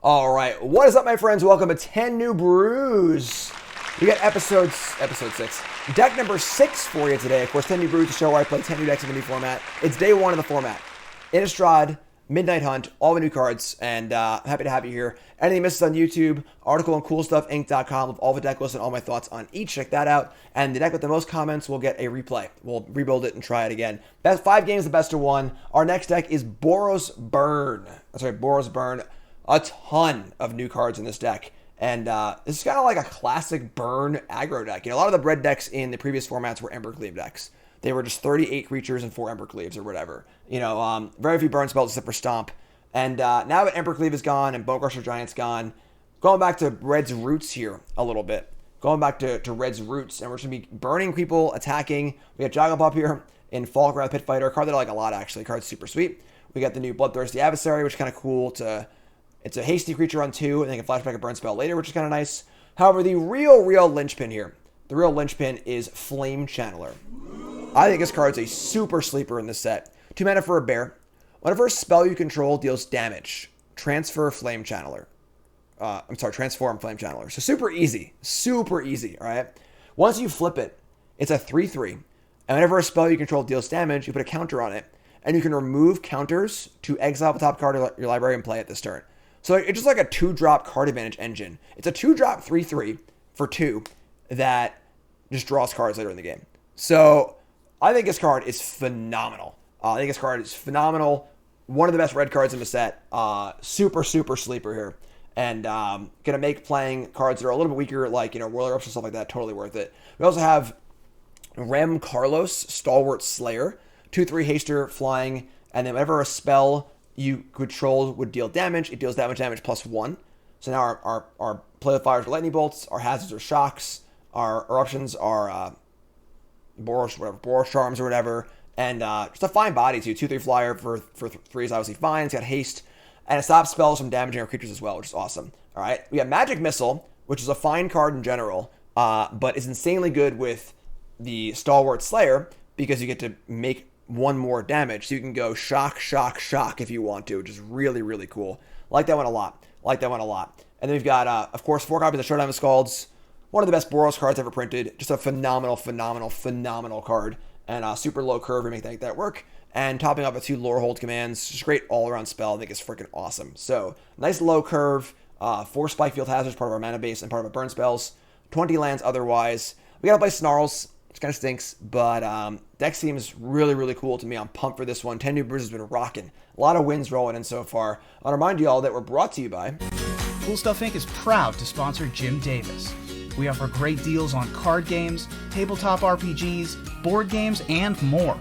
All right, what is up, my friends? Welcome to 10 New Brews. We got episode 6, deck number 6 for you today. Of course, 10 New Brews, the show where I play 10 new decks in the new format. It's day 1 of the format. Innistrad, Midnight Hunt, all the new cards, and happy to have you here. Anything misses on YouTube, article on CoolStuffInc.com with all the deck lists and all my thoughts on each. Check that out. And the deck with the most comments will get a replay. We'll rebuild it and try it again. Best 5 games, the best of 1. Our next deck is Boros Burn. That's right, Boros Burn. A ton of new cards in this deck. And this is kind of like a classic burn aggro deck. You know, a lot of the red decks in the previous formats were Embercleave decks. They were just 38 creatures and 4 Embercleaves or whatever. You know, very few burn spells except for Stomp. And now that Embercleave is gone and Bone Crusher Giant's gone, going back to Red's roots here a little bit. Going back to Red's roots. And we're just going to be burning people, attacking. We got Jogglepup here in Falkreath Pit Fighter. A card that I like a lot, actually. Card's super sweet. We got the new Bloodthirsty Adversary, which is kind of cool to... It's a hasty creature on 2, and they can flashback a burn spell later, which is kind of nice. However, the real linchpin here, the real linchpin is Flame Channeler. I think this card's a super sleeper in this set. 2 mana for a bear. Whenever a spell you control deals damage, transform Flame Channeler. So super easy, all right? Once you flip it, it's a 3/3. And whenever a spell you control deals damage, you put a counter on it, and you can remove counters to exile the top card of your library and play it this turn. So it's just like a 2-drop card advantage engine. It's a 2-drop 3/3 for 2 that just draws cards later in the game. So I think this card is phenomenal. One of the best red cards in the set. Super sleeper here. And gonna make playing cards that are a little bit weaker, like, you know, Whirler Ups and stuff like that, totally worth it. We also have Rem Carlos, Stalwart Slayer. 2/3 haster, flying, and then whenever a spell you control would deal damage, it deals damage +1. So now our play with fires are lightning bolts, our hazards are shocks, our eruptions are Boros charms or whatever, and just a fine body too. 2/3 flyer for 3 is obviously fine. It's got haste, and it stops spells from damaging our creatures as well, which is awesome. All right, we have Magic Missile, which is a fine card in general, but is insanely good with the Stalwart Slayer because you get to make 1 more damage. So you can go shock if you want to, which is really cool. Like that one a lot. And then we've got, of course, 4 copies of Showdown with Skalds. One of the best Boros cards ever printed. Just a phenomenal card. And super low curve to make that work. And topping up with 2 Lorehold commands. Just great all-around spell. I think it's freaking awesome. So, nice low curve. 4 Spikefield Hazards, part of our mana base and part of our burn spells. 20 lands otherwise. We gotta play Snarls, which kind of stinks, but deck seems really cool to me. I'm pumped for this one. 10 New Brews has been rocking. A lot of wins rolling in so far. I'll remind you all that we're brought to you by... Cool Stuff Inc. is proud to sponsor Jim Davis. We offer great deals on card games, tabletop RPGs, board games, and more.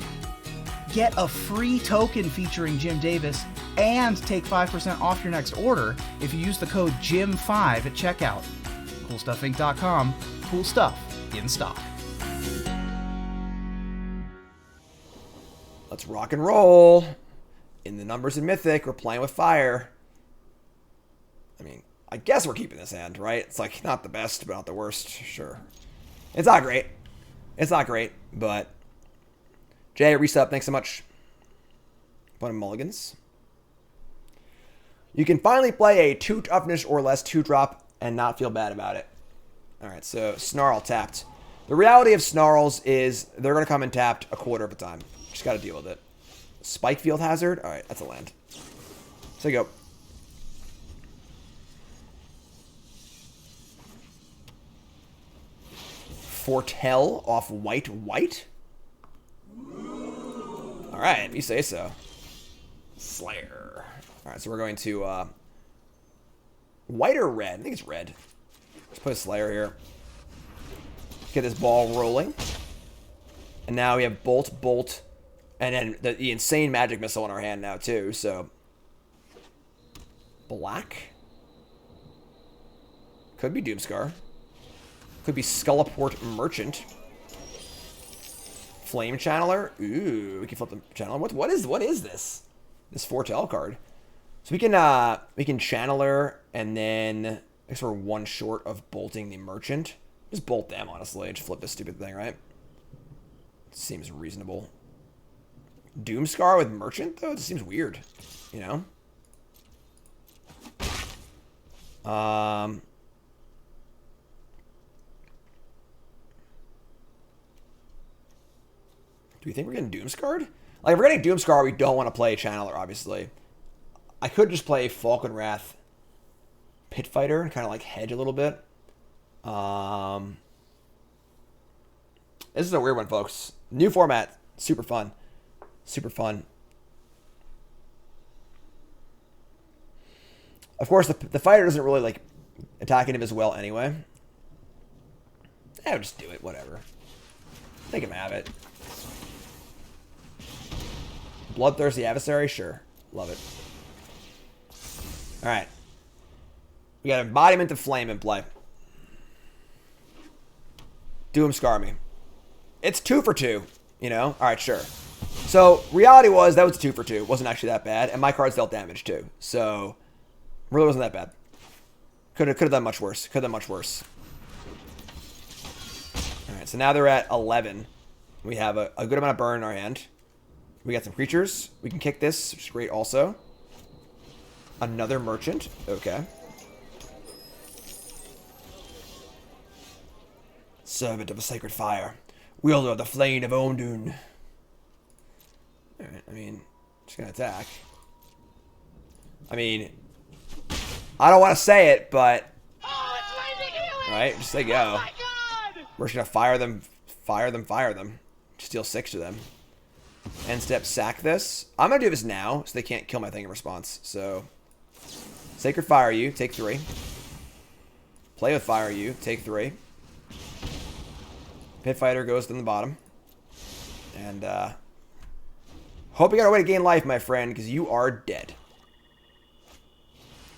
Get a free token featuring Jim Davis and take 5% off your next order if you use the code JIM5 at checkout. CoolStuffInc.com. Cool stuff in stock. Let's rock and roll. In the numbers in Mythic, we're playing with fire. I mean, I guess we're keeping this hand, right? It's like not the best, but not the worst. Sure. It's not great, but... Jay, resub, thanks so much. One of mulligans. You can finally play a 2 toughness or less 2-drop and not feel bad about it. Alright, so Snarl tapped. The reality of Snarls is they're going to come in tapped a quarter of the time. Just got to deal with it. Spikefield Hazard? Alright, that's a land. So you go. Foretell off white. Alright, you say so. Slayer. Alright, so we're going to white or red? I think it's red. Let's put a Slayer here. Get this ball rolling. And now we have Bolt, and then the insane Magic Missile in our hand now too, so... Black? Could be Doomscar. Could be Skullport Merchant. Flame Channeler. Ooh, we can flip the Channeler. What is this? This Foretell card. So we can Channeler, and then I guess we're 1 short of bolting the Merchant. Just bolt them, honestly. Just flip this stupid thing, right? Seems reasonable. Doomscar with Merchant, though? It just seems weird, you know? Do we think we're getting Doomscarred? Like, if we're getting Doomscar, we don't want to play Channeler, obviously. I could just play Falcon Wrath Pit Fighter and kind of, like, hedge a little bit. This is a weird one, folks. New format. Super fun. Super fun. Of course, the fighter doesn't really, like, attacking him as well anyway. I'll just do it. Whatever. Make him have it. Bloodthirsty Adversary? Sure. Love it. Alright. We got Embodiment of Flame in play. Doomscar me. It's 2 for 2, you know? Alright, sure. So, reality was, that was 2 for 2. It wasn't actually that bad, and my cards dealt damage too. So, really wasn't that bad. Could have done much worse. Could have done much worse. Alright, so now they're at 11. We have a good amount of burn in our hand. We got some creatures. We can kick this, which is great also. Another merchant. Okay. Servant of a sacred fire. Wielder of the flame of Ondun. Alright, I mean, just gonna attack. I mean, I don't want to say it, but... Oh, it's raining healing! Right, just say go. Oh my God! We're just gonna fire them, fire them, fire them. Steal 6 of them. End step, sack this. I'm gonna do this now, so they can't kill my thing in response. So, Sacred Fire you, take 3. Play with Fire you, take 3. Pit Fighter goes to the bottom. And, hope you got a way to gain life, my friend, because you are dead.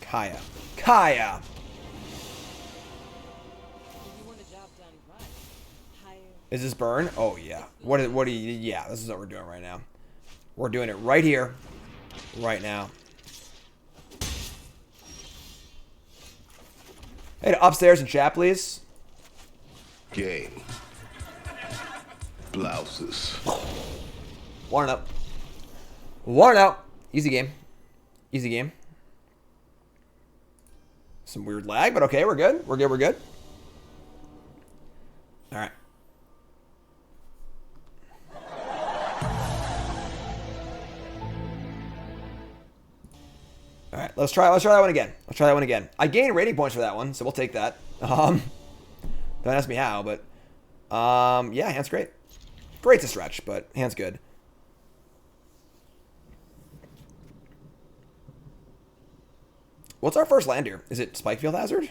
Kaya. Kaya! Is this burn? Oh, yeah. What do you... Yeah, this is what we're doing right now. We're doing it right here. Right now. Hey, upstairs in chat, please. Game. Blouses. 1-0. 1-0. Easy game. Easy game. Some weird lag, but okay, we're good. We're good, we're good. Alright. Alright, let's try that one again. Let's try that one again. I gained rating points for that one, so we'll take that. Don't ask me how, but yeah, hand's great. Great to stretch, but hand's good. What's our first land here? Is it Spikefield Hazard? We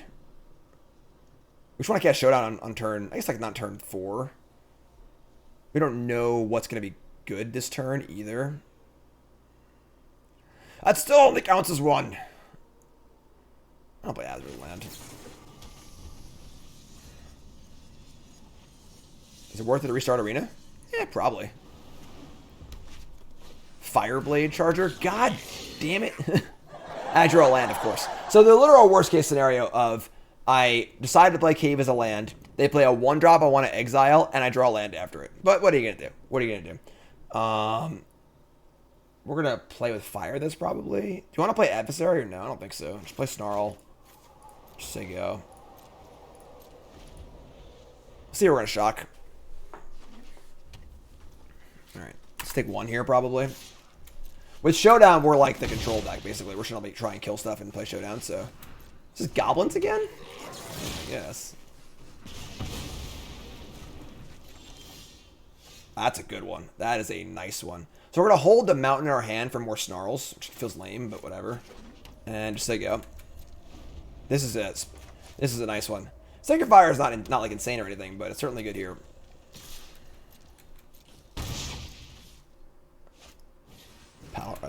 just want to cast Showdown on turn... I guess like not turn 4. We don't know what's going to be good this turn either. That still only counts as 1. I don't play Hazard land. Is it worth it to restart Arena? Yeah, probably. Fireblade Charger? God damn it. I draw a land, of course. So the literal worst case scenario of I decide to play Cave as a land, they play a 1-drop I want to exile, and I draw a land after it. But what are you going to do? What are you going to do? We're going to play with Fire this probably. Do you want to play Adversary or no? I don't think so. Just play Snarl. Just say go. Let's see if we're going to shock. Alright. Let's take 1 here probably. With Showdown, we're like the control deck, basically. We're just going to try and kill stuff and play Showdown, so... Is this Goblins again? Yes. That's a good one. That is a nice one. So we're going to hold the mountain in our hand for more Snarls, which feels lame, but whatever. And just say go. This is it. This is a nice one. Sacred Fire is not like insane or anything, but it's certainly good here.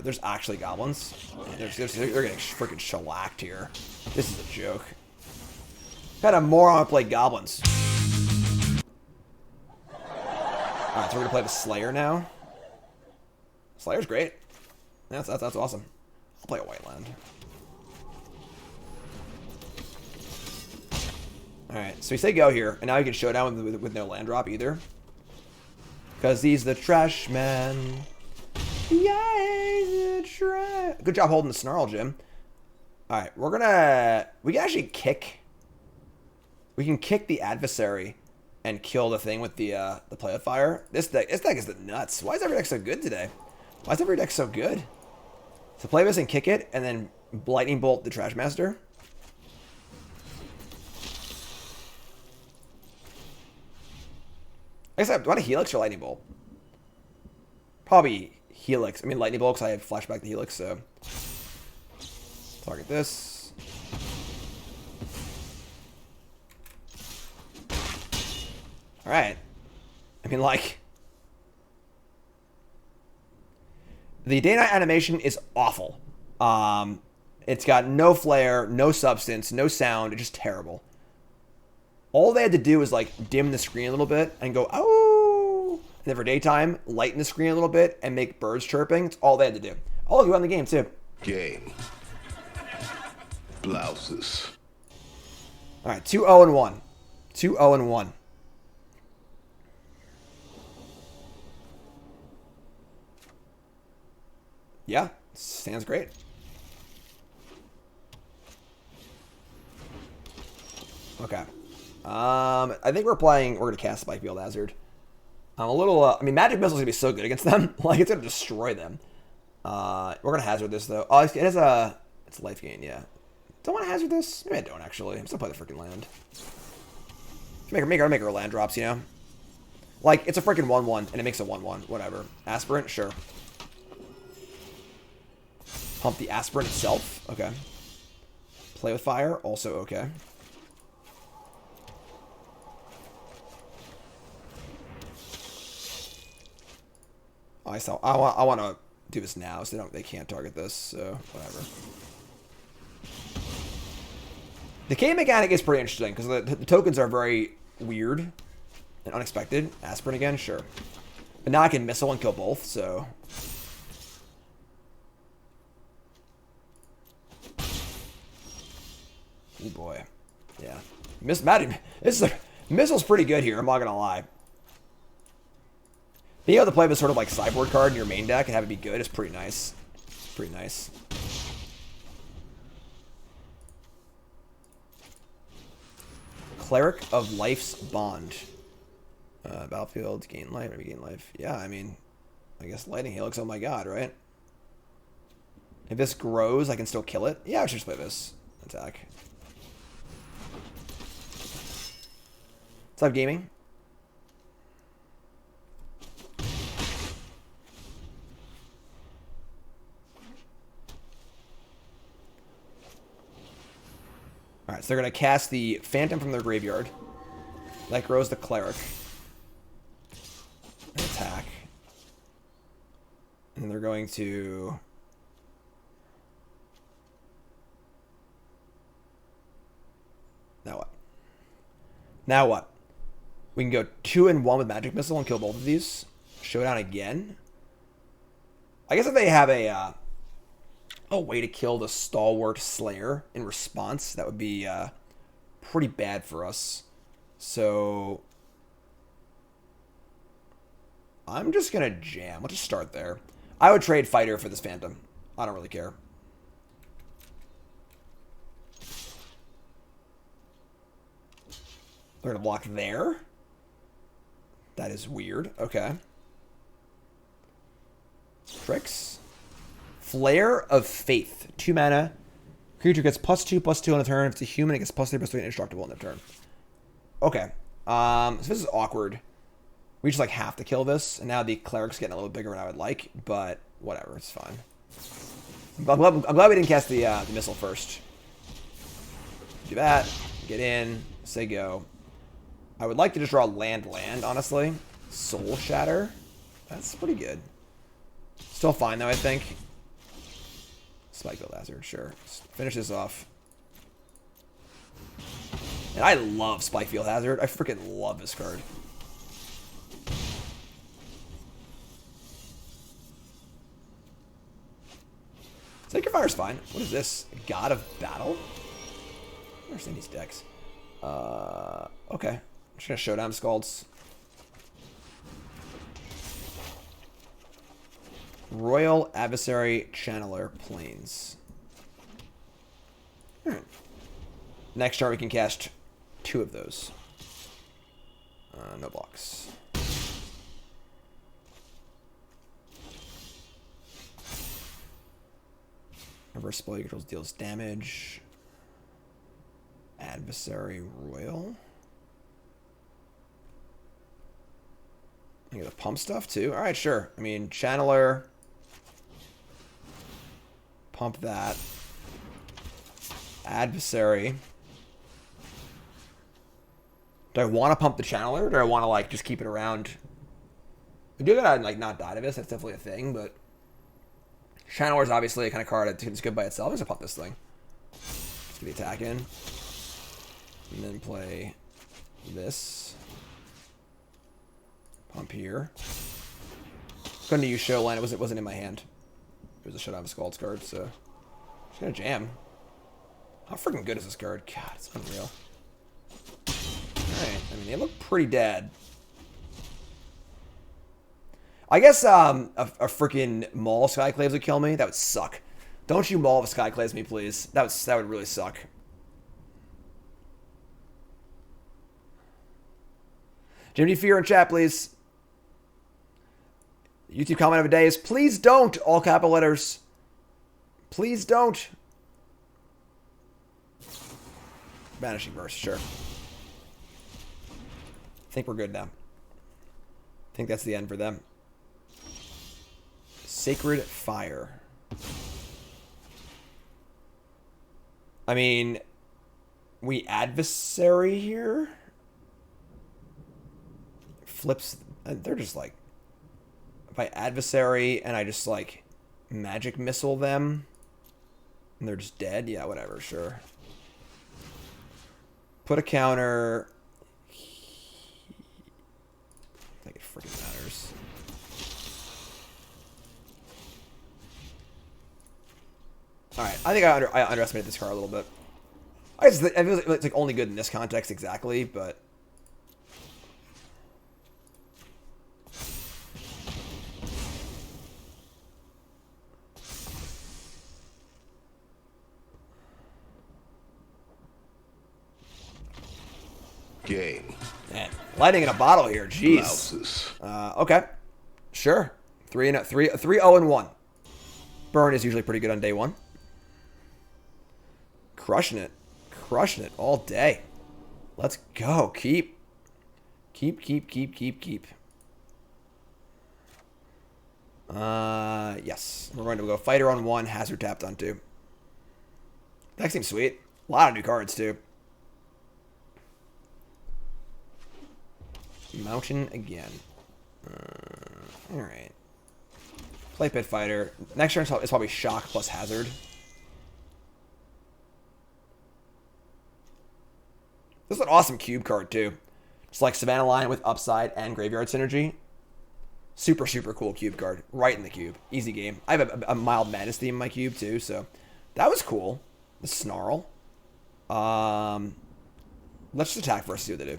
There's actually Goblins. They're getting freaking shellacked here. This is a joke. What kind of moron play Goblins? Alright, so we're gonna play the Slayer now. Slayer's great. That's awesome. I'll play a white land. Alright, so we say go here, and now you can Showdown with no land drop either. Because he's the trash man. Yay, the trash. Good job holding the Snarl, Jim. All right, we can actually kick. We can kick the adversary and kill the thing with the play of fire. This deck is the nuts. Why is every deck so good today? Why is every deck so good? So play this and kick it, and then lightning bolt the trash master. I guess I want a helix or lightning bolt. Probably helix. I mean lightning bolt because I have flashback the helix. So target this. All right. I mean, like, the day-night animation is awful. It's got no flair, no substance, no sound. It's just terrible. All they had to do was, like, dim the screen a little bit and go, oh. And then for daytime, lighten the screen a little bit and make birds chirping. It's all they had to do. Oh, you won the game, too. Game. Blouses. All right, 2-0-1. 2-0-1. Yeah, stands great. Okay. I think we're going to cast Spikefield Hazard. I'm a little, I mean, Magic Missile's going to be so good against them. Like, it's going to destroy them. We're going to Hazard this, though. Oh, it's life gain, yeah. Don't want to Hazard this? Maybe I don't, actually. I'm still playing the freaking land. Make her land drops, you know? Like, it's a freaking 1-1, and it makes a 1-1. Whatever. Aspirant? Sure. Pump the aspirant itself. Okay. Play with fire. Also okay. Oh, I want to do this now, so they can't target this. So whatever. The K mechanic is pretty interesting because the tokens are very weird and unexpected. Aspirant again, sure. But now I can missile and kill both. So. Oh boy. Yeah. Missile's pretty good here, I'm not gonna lie. Being able to play this sort of like sideboard card in your main deck and have it be good is pretty nice. Pretty nice. Cleric of Life's Bond. Battlefield, gain life, maybe gain life. Yeah, I mean, I guess Lightning Helix, oh my god, right? If this grows, I can still kill it. Yeah, I should just play this. Attack. What's up, gaming? Alright, so they're going to cast the Phantom from their graveyard. That grows the Cleric. And attack. And then they're going to... Now what? Now what? We can go 2-1 with Magic Missile and kill both of these. Showdown again. I guess if they have a way to kill the Stalwart Slayer in response, that would be pretty bad for us. So I'm just going to jam. Let's just start there. I would trade Fighter for this Phantom. I don't really care. They're going to block there. That is weird. Okay. Tricks. Flare of Faith. 2 mana. Creature gets +2/+2 on the turn. If it's a human, it gets +3/+3 indestructible on the turn. Okay. So this is awkward. We just like have to kill this, and now the Cleric's getting a little bigger than I would like, but whatever, it's fine. I'm glad we didn't cast the missile first. Do that. Get in. Say go. I would like to just draw land, honestly. Soul Shatter. That's pretty good. Still fine, though, I think. Spikefield Hazard, sure. Let's finish this off. And I love Spikefield Hazard. I freaking love this card. Sacred Fire's fine. What is this? God of Battle? I don't understand these decks. Okay. I'm just gonna Showdown Skalds. Royal Adversary Channeler Plains. Alright. Next turn we can cast 2 of those. No blocks. Reverse spell controls deals damage. Adversary Royal. I get the pump stuff too. Alright, sure. I mean, Channeler. Pump that. Adversary. Do I want to pump the Channeler? Or do I want to, like, just keep it around? We do gotta, like, not die to this. That's definitely a thing, but... Channeler is obviously a kind of card that's good by itself. I'm just gonna pump this thing. Let's get the attack in. And then play this. Pump here. Couldn't use Showdown. It wasn't in my hand. It was a Showdown of Skalds card, so... Just gonna jam. How freaking good is this card? God, it's unreal. Alright, I mean, they look pretty dead. I guess a freaking Maul of Skyclaves would kill me. That would suck. Don't you Maul of Skyclaves me, please. That would really suck. Jimmy Fear in chat, please. YouTube comment of the day is, please don't, all capital letters. Please don't. Vanishing Burst, sure. I think we're good now. I think that's the end for them. Sacred Fire. I mean, we adversary here. Flips. They're just like, if I adversary and I just like magic missile them and they're just dead, yeah, whatever, sure. Put a counter. I think it freaking matters. Alright, I think I underestimated this card a little bit. I feel like it's like only good in this context exactly, but... Game. Man, lightning in a bottle here, jeez. Okay, sure. 3-0-1. Burn is usually pretty good on day 1. Crushing it all day. Let's go. Keep. Yes, we're going to go fighter on 1, hazard tapped on 2. That seems sweet. A lot of new cards too. Mountain again. Alright. Play Pit Fighter. Next turn is probably Shock plus Hazard. This is an awesome cube card, too. It's like Savannah Lion with Upside and Graveyard Synergy. Super, super cool cube card. Right in the cube. Easy game. I have a Mild Madness theme in my cube, too, so... That was cool. The Snarl. Let's just attack first, see what they do.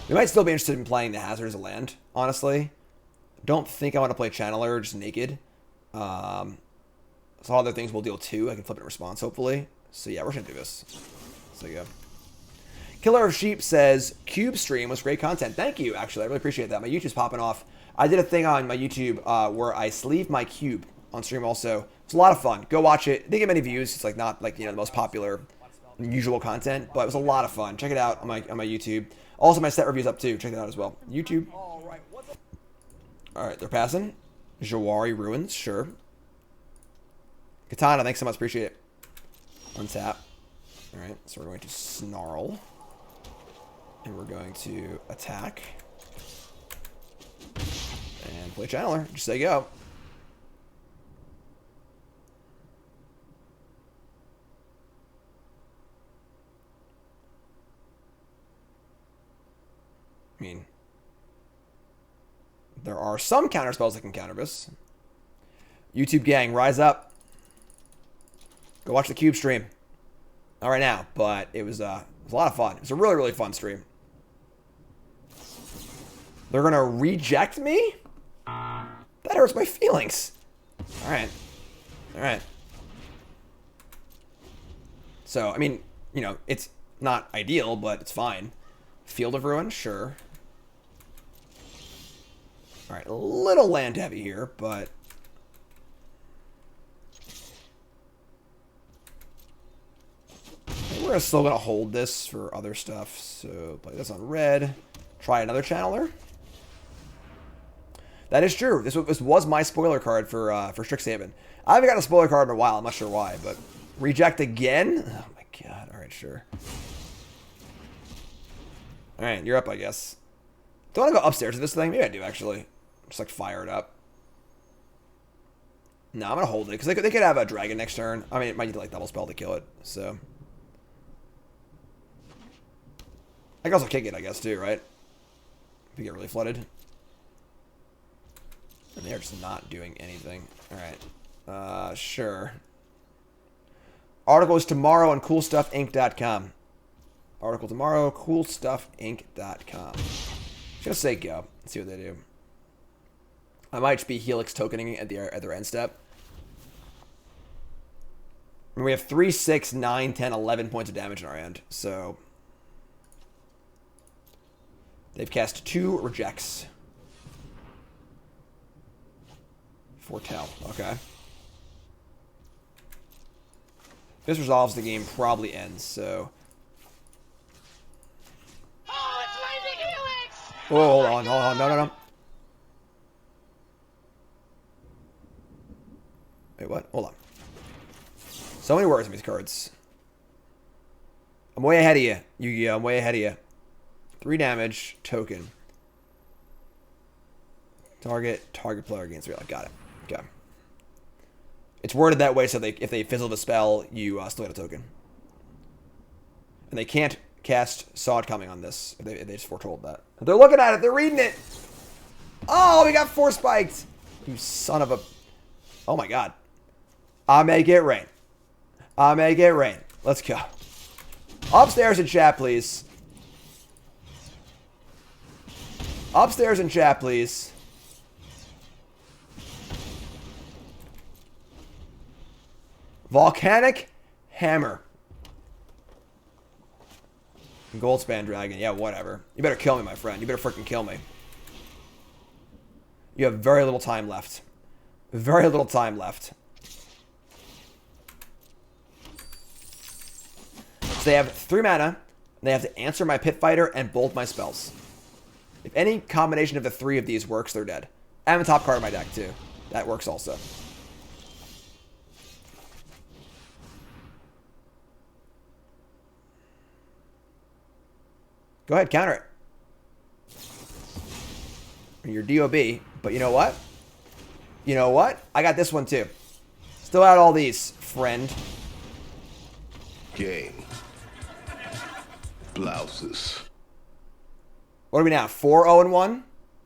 We might still be interested in playing the Hazard as a land, honestly. Don't think I want to play Channeler just naked. So other things will deal 2. I can flip it in response, hopefully. So yeah, we're going to do this. So yeah. Killer of Sheep says, Cube stream was great content. Thank you, actually. I really appreciate that. My YouTube's popping off. I did a thing on my YouTube where I sleeved my cube on stream also. It's a lot of fun. Go watch it. It didn't get many views. It's like not like, the most popular usual content, but it was a lot of fun. Check it out on my YouTube. Also, my set review's up too. Check it out as well. YouTube. Alright, they're passing. Jawari Ruins, sure. Katana, thanks so much. Appreciate it. Untap. Alright, so we're going to Snarl. And we're going to attack. And play Channeler. Just say go. I mean, there are some counter spells that can counter this. YouTube gang, rise up. Go watch the cube stream. Not right now, but it was a lot of fun. It was a really, really fun stream. They're going to reject me? That hurts my feelings. Alright. Alright. So, I mean, you know, it's not ideal, but it's fine. Field of Ruin, sure. Alright, a little land heavy here, but... we're still going to hold this for other stuff. So, play this on red. Try another Channeler. That is true. This was my spoiler card for Strixhaven. I haven't got a spoiler card in a while. I'm not sure why, but... reject again? Oh my god. Alright, sure. Alright, you're up, I guess. Do I want to go upstairs to this thing? Maybe I do, actually. Just, like, fire it up. No, I'm going to hold it, because they could have a dragon next turn. I mean, it might need, like, double spell to kill it, so... I can also kick it, I guess, too, right? If we get really flooded. And they're just not doing anything. Alright. Sure. Article is tomorrow on coolstuffinc.com. Article tomorrow, coolstuffinc.com. Just gonna say go. Let's see what they do. I might just be Helix tokening at their end step. And we have 3, 6, 9, 10, 11 points of damage in our end. So they've cast 2 rejects. Foretell. Okay. If this resolves, the game probably ends, so... Oh, it's Lightning Helix! Whoa, hold on, no. Wait, what? Hold on. So many words in these cards. I'm way ahead of you, Yu-Gi-Oh! I'm way ahead of you. 3 damage, token. Target player gains 3 life. Got it. Okay. It's worded that way so if they fizzle the spell, you still get a token. And they can't cast Saw It Coming on this. If they just foretold that. They're looking at it. They're reading it. Oh, we got 4 spiked. You son of a... Oh my god. I make it rain. I make it rain. Let's go. Upstairs in chat, please. Upstairs in chat, please. Volcanic Hammer. Goldspan Dragon. Yeah, whatever. You better kill me, my friend. You better freaking kill me. You have very little time left. Very little time left. So they have 3 mana. And they have to answer my Pit Fighter and bolt my spells. If any combination of the 3 of these works, they're dead. I have a top card in my deck, too. That works also. Go ahead, counter it. Your DOB. But you know what? You know what? I got this one too. Still out all these, friend. Game. Blouses. What are we now? 4-0-1?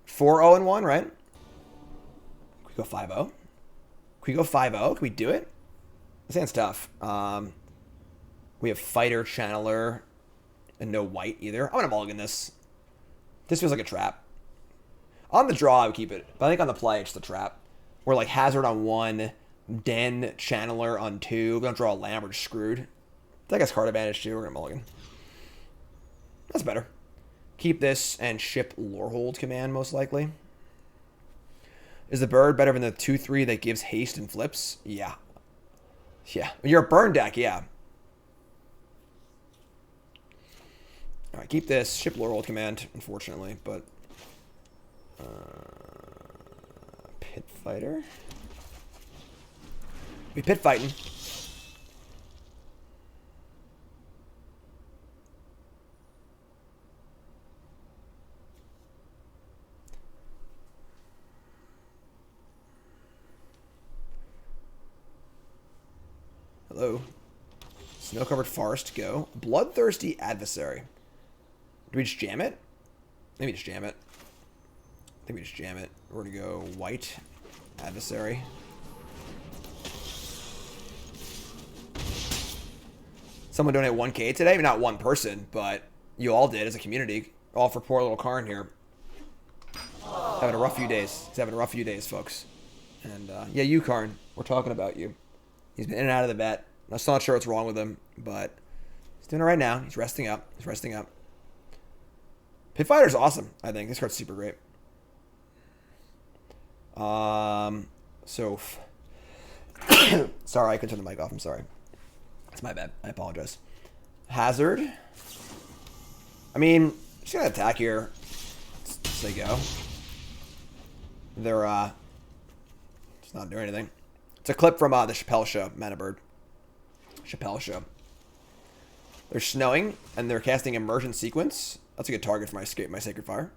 4-0-1, right? Can we go 5-0? Can we go 5-0? Can we do it? This hand's tough. We have Fighter, Channeler, and no white either. I'm going to mulligan this. This feels like a trap. On the draw, I would keep it. But I think on the play, it's the trap. We're like Hazard on 1, Den, Channeler on 2. We're going to draw a land, we're just screwed. That guy's card advantage too. We're going to mulligan. That's better. Keep this and ship Lorehold command, most likely. Is the bird better than the 2-3 that gives haste and flips? Yeah. Yeah. You're a burn deck, yeah. Alright, keep this. Ship Lorehold command, unfortunately, but... Pit Fighter? We pit fighting. Hello. Snow-covered forest, go. Bloodthirsty adversary. Do we just jam it? Maybe just jam it. I think we just jam it. We're gonna go white adversary. Someone donated 1K today. I mean, not one person, but you all did as a community. All for poor little Karn here. Having a rough few days. He's having a rough few days, folks. And yeah, you, Karn. We're talking about you. He's been in and out of the vet. I'm still not sure what's wrong with him, but he's doing it right now. He's resting up. Pit Fighter's awesome, I think. This card's super great. Sorry, I couldn't turn the mic off. I'm sorry. That's my bad. I apologize. Hazard. I mean, just gonna attack here. Let's they go. They're just not doing anything. It's a clip from the Chappelle Show, Mana Bird. Chappelle Show. They're snowing and they're casting Immersion Sequence. That's a good target for my Sacred Fire.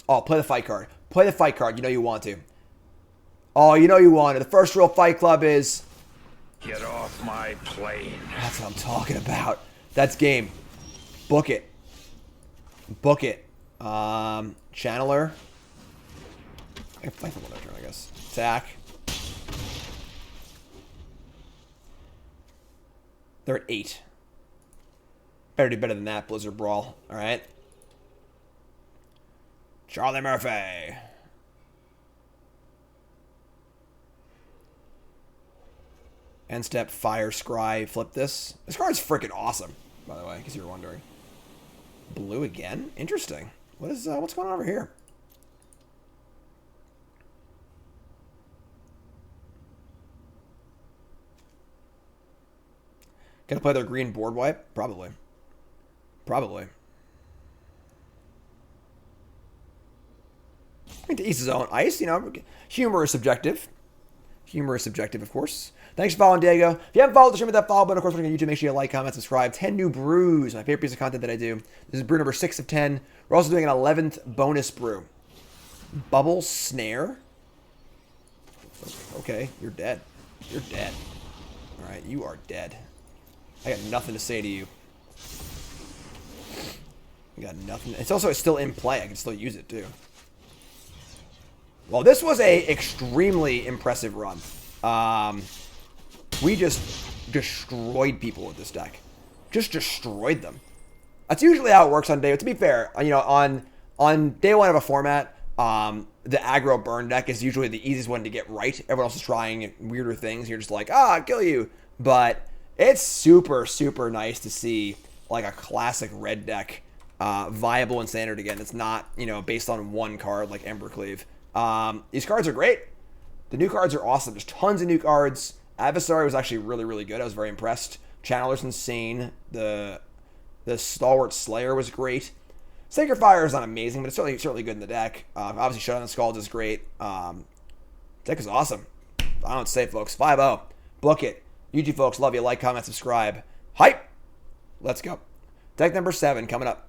Oh, play the fight card. Play the fight card. You know you want to. Oh, you know you want to. The first rule of Fight Club is... Get off my plane. That's what I'm talking about. That's game. Book it. Book it. Channeler. I can play for one turn, I guess. Attack. They're at 8. Better do better than that, Blizzard Brawl. Alright. Charlie Murphy. End step, Fire Scry. Flip this. This card's freaking awesome, by the way, in case you were wondering. Blue again? Interesting. What's going on over here? Gonna play their green board wipe? Probably. Probably. I mean, to each his own. Ice, you know, humor is subjective. Humor is subjective, of course. Thanks for following, Diego. If you haven't followed the stream with that follow button, of course, we're on YouTube. Make sure you like, comment, subscribe. 10 New Brews, my favorite piece of content that I do. This is brew number 6 of 10. We're also doing an 11th bonus brew. Bubble Snare. Okay, you're dead. You're dead. All right, you are dead. I got nothing to say to you. I got nothing. It's also still in play. I can still use it, too. Well, this was a extremely impressive run. We just destroyed people with this deck. Just destroyed them. That's usually how it works on day. To be fair, you know, on day one of a format, the Aggro Burn deck is usually the easiest one to get right. Everyone else is trying weirder things. You're just like, kill you. But it's super, super nice to see like a classic red deck viable in Standard again. It's not, you know, based on one card like Embercleave. These cards are great. The new cards are awesome. There's tons of new cards. Adversary was actually really, really good. I was very impressed. Channeler's insane. The Stalwart Slayer was great. Sacred Fire is not amazing, but it's certainly good in the deck. Obviously, Showdown Skalds is great. Deck is awesome. I don't know what to say, folks. 5-0. Book it. YouTube folks, love you. Like, comment, subscribe. Hype! Let's go. Deck number 7 coming up.